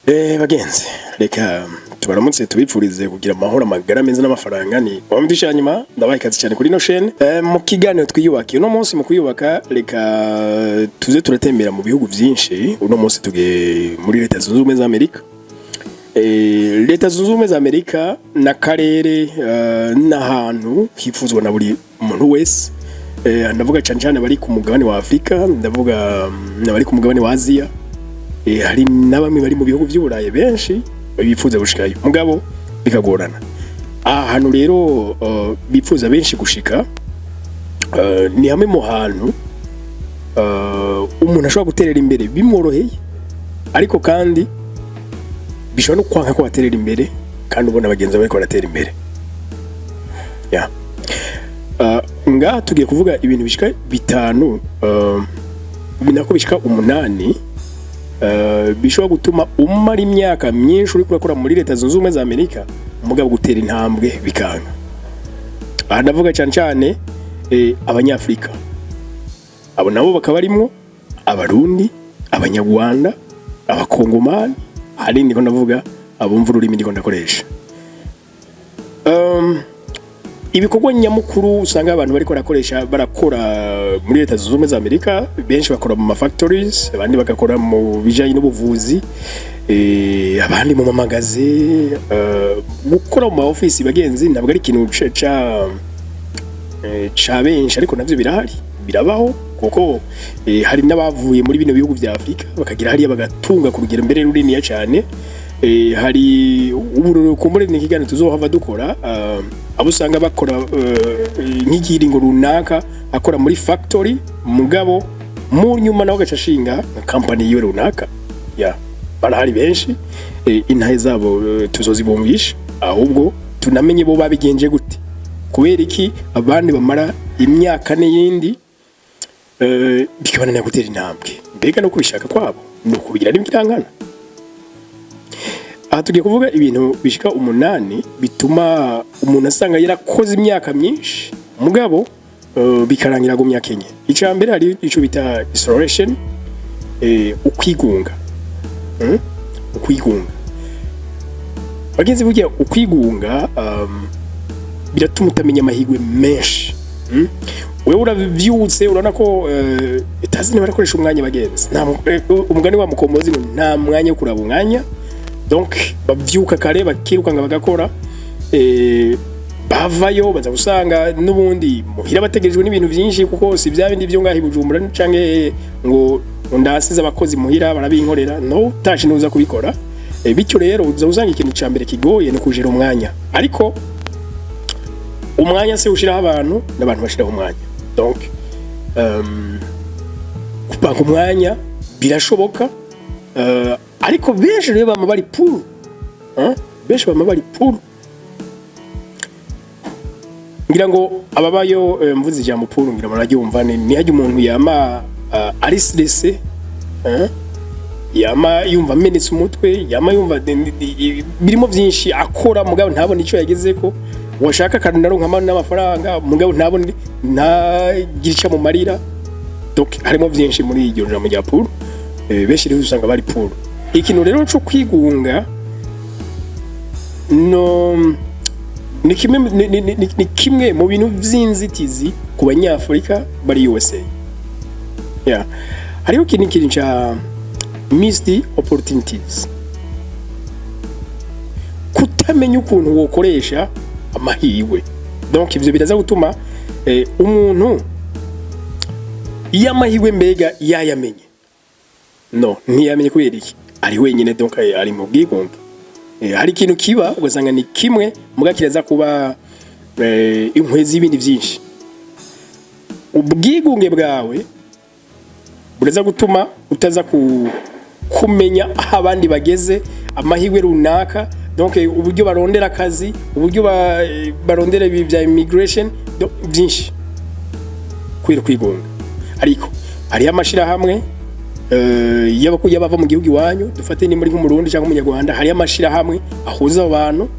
Bagenzi, reka tubaramutse tubipfurize kugira amahoro amagara meza n'amafaranga. Ni Homme Changement, ndabaye ikaze cyane kuri no chaîne. Mu kiganiro twiyubaka uno munsi mu kuyubaka, reka tuze turatembera mu bihugu byinshi. Uno munsi tuge muri Leta Zunze Ubumwe za Amerika. Leta Zunze Ubumwe za Amerika na karere n'ahantu hifuzwa na buri muntu wese. Ndavuga cyane bari ku mugabane wa Afrika, ndavuga n'abari ku mugabane wa Aziya. Hari n'abamwe bari mu bihugu by'Uburayi benshi bifuza gushikayo mugabo bikagorana. Ahantu rero bifuza benshi gushika ni hamwe mu hantu umuntu ashobora guterera imbere bimworoheye, ariko kandi bishobora no kwanka ko aterera imbere kandi ubona abagenzi bari ko baratera imbere. Ngaha tugiye kuvuga ibintu bishika bitanu binako bishika 8 bishobora gutuma umara imyaka myinshi uri kurakora muri Leta Zunze Ubumwe za Amerika mugabo gutera intambwe bikanga. Aha ndavuga cyane abanyafrika, abo nabo bakaba barimo abarundi, abanyarwanda, abakongomani, hari ndiko ndavuga abumva ururimi ndiko ndakoresha. Ibikorwa nyamukuru usanga abantu bariko barakora muri Leta Zunze Ubumwe za Amerika, benshi bakora mu factories, abandi bagakora mu bijanye n'ubuvuzi, abandi mu mamagaze, gukora mu office. Bagenzi, ntabwo ari ikintu ca benshi, ariko navyo birahari, birabaho kuko hari n'abavuye muri bino bihugu vya Afrika bakagira hariya bagatunga ku rugero mbere runini cyane. Hari ubururu kumbure n'ikigano tuzohava dukora, abo usanga bakora nk'igiringo runaka akora muri factory mugabo mu nyuma naho gacashinga company yiwe runaka. Barahari benshi, intahe zabo tuzozibumvisha, ahubwo tunamenye bo babigenje gute, kubera iki abandi bamara imyaka n'iyindi bikabananira gutera intambwe, mbega no kubishaka kwabo no kubigira n'ibirangana. Aha tugiye kuvuga ibintu bishika 8 bituma umuntu asanga yarakoze imyaka myinshi mugabo bikarangira go myaka enye. Icambere hari ico bita isolation, ukwigunga. Ukwigunga bagenzi, burya ukwigunga biratuma utamenya amahigwe menshi. Wewe uravyutse urana ko itazi ne barakoresha umwanya bagenzi, nta umugani wa mukombozi nta mwanya wo kuraba umwanya. Donc bavyuka kare bakirukanga bagakora, bavayo baza gusanga nubundi muhira bategerejwe n'ibintu byinshi, kuko si bya bindi byo ngahi Bujumbura canke ngo ndasize abakozi muhira barabinkorera, no tashi nuza kubikora. Bityo rero uza usanga ikintu cyambere kigoye no kujera umwanya, ariko umwanya se ushiraho abantu n'abantu bashiraho umwanya. Donc kupanga umwanya birashoboka, ariko benshi rero bama bari pour, benshi bama bari pour. Ngira ngo ababayo mvuze ijambo pour, ngira muragyumva ni hajye umuntu yama ari stressé, yama yumva menetse umutwe, yama yumva birimo byinshi akora mugabo ntabone ico yagezeko, washaka kandi naronka n'amafaranga mugabo ntabone ntagirica mu marira. Donc harimo byinshi muri iryo jambo rya pour, benshi rero usanga bari pour. Ikintu rero cyo kwigunga no ni kimwe mu bintu by'inzitizi ku banyafrika bari USA. Hariho ikintu cha missed opportunities, kutamenya ukuntu wokoresha amahirwe. Donc ivyo biraza gutuma umuntu yamahirwe mbega yayamenye no ntiyamenye kubera iki ari wenyine, donc ari mu bwigunge. Hari ikintu kiba ugasanga ni kimwe muga kiraza kuba inkwezi y'ibindi byinshi. Ubwigunge bwawe buraza gutuma utaza kumenya aho abandi bageze, amahirwe runaka. Donc uburyo barondera akazi, uburyo barondera ibi bya immigration, byinshi kwira kwigunga. Ariko hari amashira hamwe yabava mu gihugu iwanyu, dufate ni muri nk'umurundi cyangwa umunyarwanda, hari amashira hamwe ahuza abantu,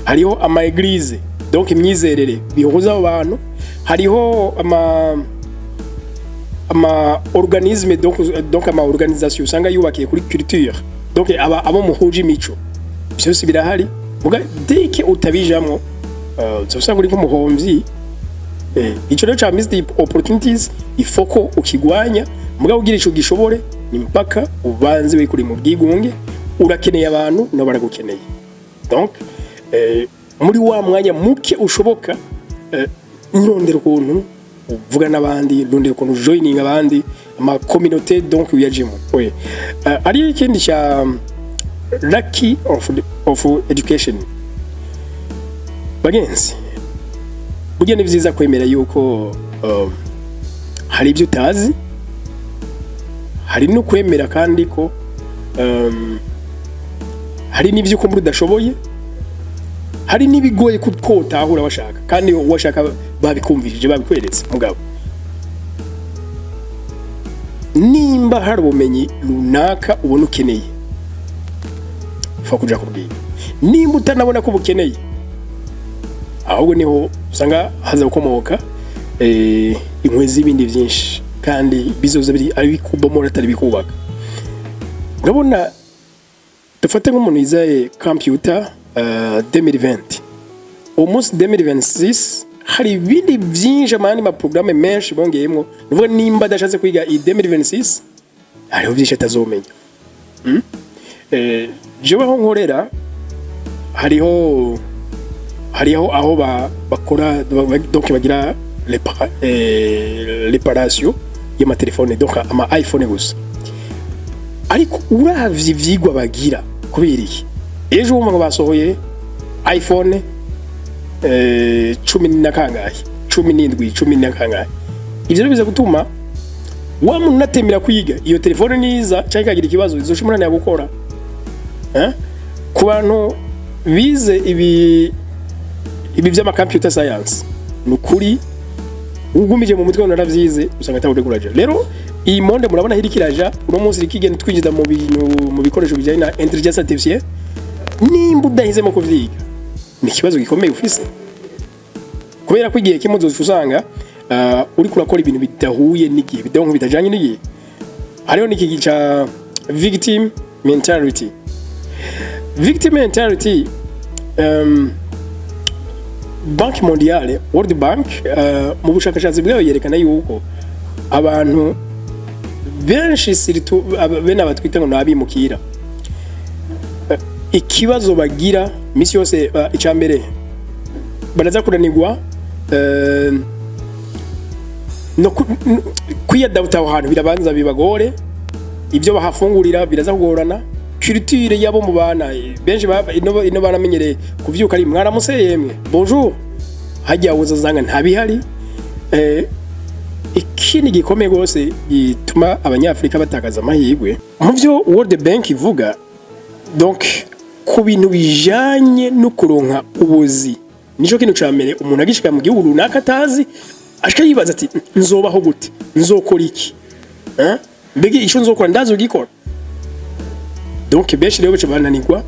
hariho ama église, donc imyizerere bihuza abantu, hariho ama organisme, donc ama organisation usanga yubakiye kuri culture, donc abo muhuje imico byose birahari muga deke utabijamwo usanga uri nk'umuhomvyi ico rero cha missed opportunities ifoko ukigwanya muga ugira ico gishobore ni mpaka ubanze wikuri mu bwigunge urakeneye abantu no baragukeneye donc muri wa mwanya muke ushoboka urondera ukuntu uvuga n'abandi urondera ukuntu joining abandi ama communauté donc uyajimo oui ari ikindi cya lucky of education bagenzi burya ni byiza kwemera yuko hari ibyo utazi hari no kwemera kandi ko hari n'ibyo uko muri udashoboye hari nibigoye kutahura bashaka kandi washaka babikumvirije babikweretse mugabo nimba hari ubumenyi runaka ubona ukeneye fa kuja kubwira nimba utanabona ko bukeneye ahubwo niho usanga haza gukomoka inkwezi ibindi byinshi kandi bizoza biri ari bikubomora atari bikubaka urabona dufate nk'umuntu yizaye computer 2020 umunsi 2026 hari ibindi byinshi amani ma programme menshi bongeyemo nuvuga nimba dashatse kwiga i 2026 hariho byinshi atazomenya jewe aho nkorera hariho aho bakora donc bagira réparation y'ama telefone donc ama iPhone gusa ariko uravye ivyigwa bagira kubiriye ejo umuntu basohoye iPhone 10 na kangahe 17 na kangahe ivyo rero biza gutuma wa muntu natemera kwiga iyo telefone niza cyangwa kagira ikibazo izoshimurana gukora ku bantu bize ibi by'ama computer science nukuri ugumije mu mutwe naravyize usanga tabude kuraje rero iyi monde murabona hiri kiraja uno munsi rikigenda twinjiza mu bikoresho bijanye na intelligence artificielle nimba udahizemo kuvyiga ni kibazo gikomeye ufise kubera ko igihe kimuzo usanga uri kurakora ibintu bidahuye n'igihe bidonko bitajanye n'igihe hariho n'iki cha victim mentality Banki Mondiale World Bank mu bushakashatsi bwayo yerekana yuko abantu benshi siritu bene abatwita ngo nabimukira ikibazo bagira misi yose icambere baraza kuranirwa no kwiyadapta ahantu birabanza bibagore ibyo bahafungurira biraza kugorana culture yabo mu bana benshi ino baramenyereye kuvyuka ari mwaramuse yemwe bonjour hajya uzazanga ntabihari ikindi gikomeye gose gituma abanyafrika batakaza amahirwe mu byo World Bank ivuga donc ku bintu bijanye no kuronka ubuzi nico kintu camere umuntu agishika mu gihugu runaka atazi ashika yibaza ati nzobaho gute nzokora iki mbege ico nzokora ndazo gikora donc benshi rero bace bananirwa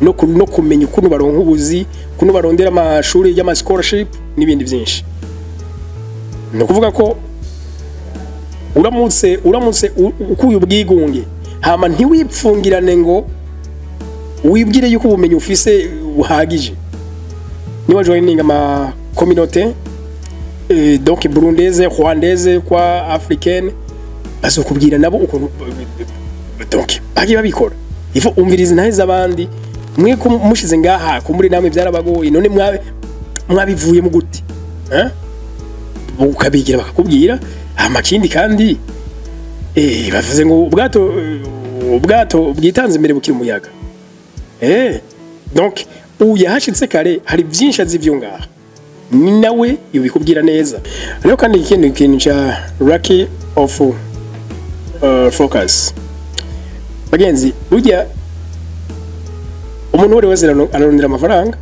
no kumenya ukuntu baronka ubuzi ukuntu barondera amashuri y'ama scholarship n'ibindi byinshi no kuvuga ko uramutse ukuye ubwigunge hama ntiwipfungirane ngo wibwire yuko ubumenyi ufise buhagije niba joining ama communauté donc burundaise rwandaise kwa africaine bazokubwira nabo ukuntu donc bagi babikora ifo umviriza ntahiza abandi mwe ko mushize ngaha ko muri namwe byarabagoye none mwabivuye mu gute ukabigira bakakubwira amakindi kandi bavuze ngo ubwato bwitanze imbere bukiri umuyaga donc uyahashitse kare hari byinshi azivyo ngaha ni nawe yubikubwira neza rero kandi ikindi kintu cha lucky of focus bagenzi burya umuntu wese ararondera amafaranga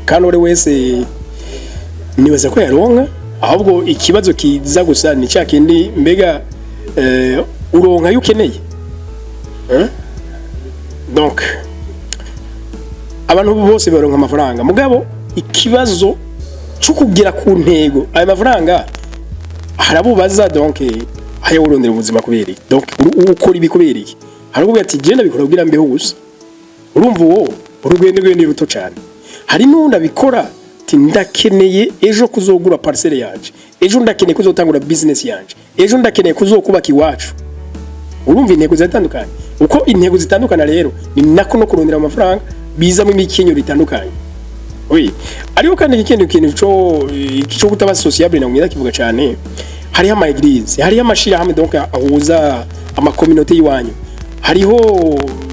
kandi uri wese nibaza ko yaronka ahubwo ikibazo kiza gusa ni cya kindi mbega uronka yukeneye donc abantu bose baronka amafaranga mugabo ikibazo cyo kugira ku ntego aya mafaranga harabubaza donc hayo urondera ubuzima kubereye donc ukora ibikubereye haruko ati genda bikora kugira mbeho gusa urumva wo urugendo rwende ruto cyane hari n'undi abikora ati ndakeneye ejo kuzogura parcelle yanje ejo ndakeneye kuzotangura business yanje ejo ndakeneye kuzokubaka iwacu urumva intego zitandukanye uko intego zitandukana rero ni nako no kurondera amafaranga biza mu mikinyo bitandukanye oui ariko kandi ikindi kintu cyo gutaba sociable na mwiza kivuga cyane hari ama église hari amashira hamwe donc ahuza ama communauté yiwanyu hariho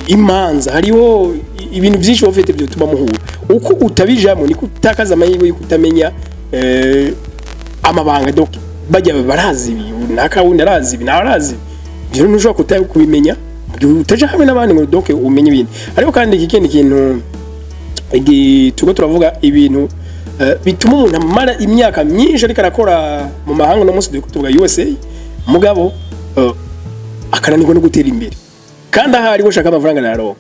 imanza hariho ibintu byinshi bofete byo tuba muhura uko utabijamo ni kutakaza amahirwe yo kutamenya amabanga donc bajya barazi naka wundi arazi binarazi byo ntushobora kutaye kubimenya utaje hamwe n'abandi ngo donc umenye ibindi ariko kandi ikindi kintu tuko turavuga ibintu bituma umuntu amara imyaka myinshi ariko arakora mu mahanga no munsi tuvuga USA mugabo akananirwa no gutera imbere kandi ahari gushaka amafaranga naro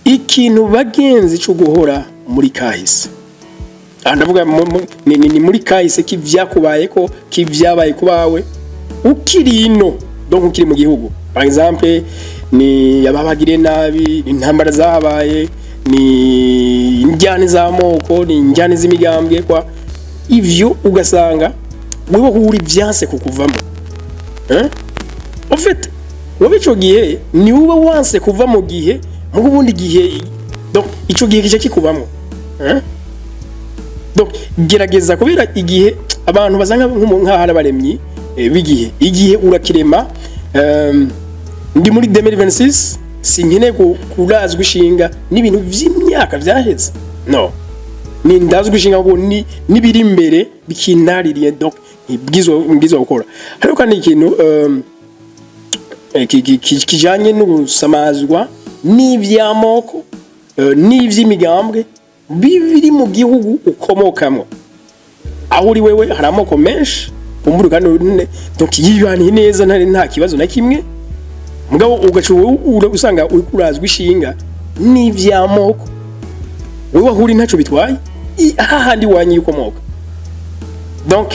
ikintu bagenzi cyo guhora muri kahise ndavuga ni muri kahise kivyakubaye ko kivyabaye kubawe ukirino donc ukiri mu gihugu par exemple ni yababagire nabi intambara zabaye ni injyane z'amoko ni injyane z'imigambwe kwa ivyo ugasanga wewe huri byanse kukuvamo en fait wowe ico gihe ni uba wanse kuva mu gihe mu bundi gihe donc ico gihe kije kikubamo donc gerageza kubera igihe abantu bazanga nk'ahara baremyi bigihe igihe urakirema ndi muri 2026 sinkene kurazwa ishinga n'ibintu vy'imyaka vyaheze no ni ndazwa ishinga ngo ni biri imbere bikinaririye donc ibwizo gukora ariko kandi ikintu kijanye n'ugusamazwa n'ivyamoko n'ivy'imigambwe bibiri mu gihugu ukomokamo aho uri wewe hari amoko menshi umburu kandi donc yibaniye neza nta kibazo na kimwe mugabo ugacuwe usanga uri kurazwa ishinga n'ivyamoko wewe huri ntaco bitwaye ahandi wanyi ukomoka donc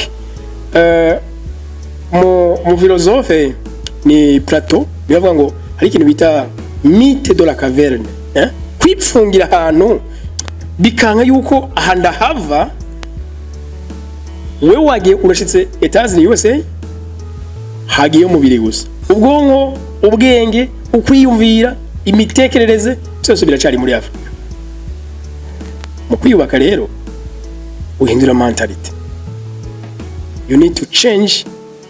mu philosophe ni Plato bivuga ngo hari ikintu bita mythe de la caverne kwipfungira ahantu bikanga yuko ahanda hava wewe wagiye urashitse Etats-Unis USA hagiye umubiri gusa ubwonko ubwenge ukwiyumvira imitekerereze cyose biracari muri Afrika mu kwiyubaka rero uhindura mentality you need to change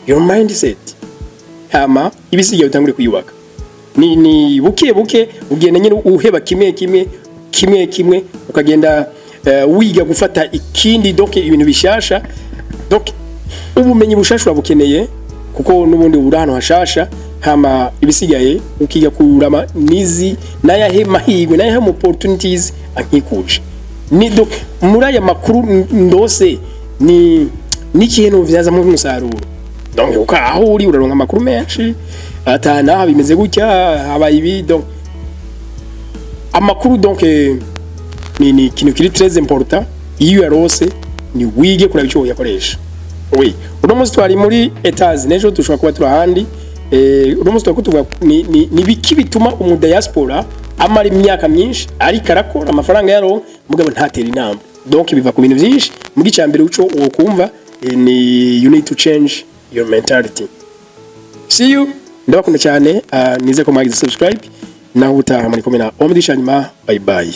your mindset hama ibisigiye utangure kwiyubaka ni buke ugenda nyine uheba kimwe ukagenda wiga gufata ikindi donc ibintu bishasha donc ubumenyi bushasha urabukeneye kuko nubundi urano hashasha hama ibisigaye ukiga kurama nizi nayahe mahigwe nayahe opportunities ankikuje ni donc muraya makuru ndose ni kintu vyaza mu musaruro donc uka aho uri uraronka makuru menshi atana bimeze gutya habaye ibi donc amakuru donc ni kintu kiri très important iyo yarose ni wige kura bico yakoresha oui uno munsi twari muri Etats nejo dushobora kuba turahandi uno munsi twakutuga ni biki bituma umudiaspora amara imyaka myinshi ari karakora amafaranga yaro mugabo ntatera inamba donc biva ku bintu byinshi muri cyambere uco ukumva ni you need to change your mentality. See you ndabakunda cyane nize ko mwagize subscribe naho utaha muri komena Homme Changement bye bye.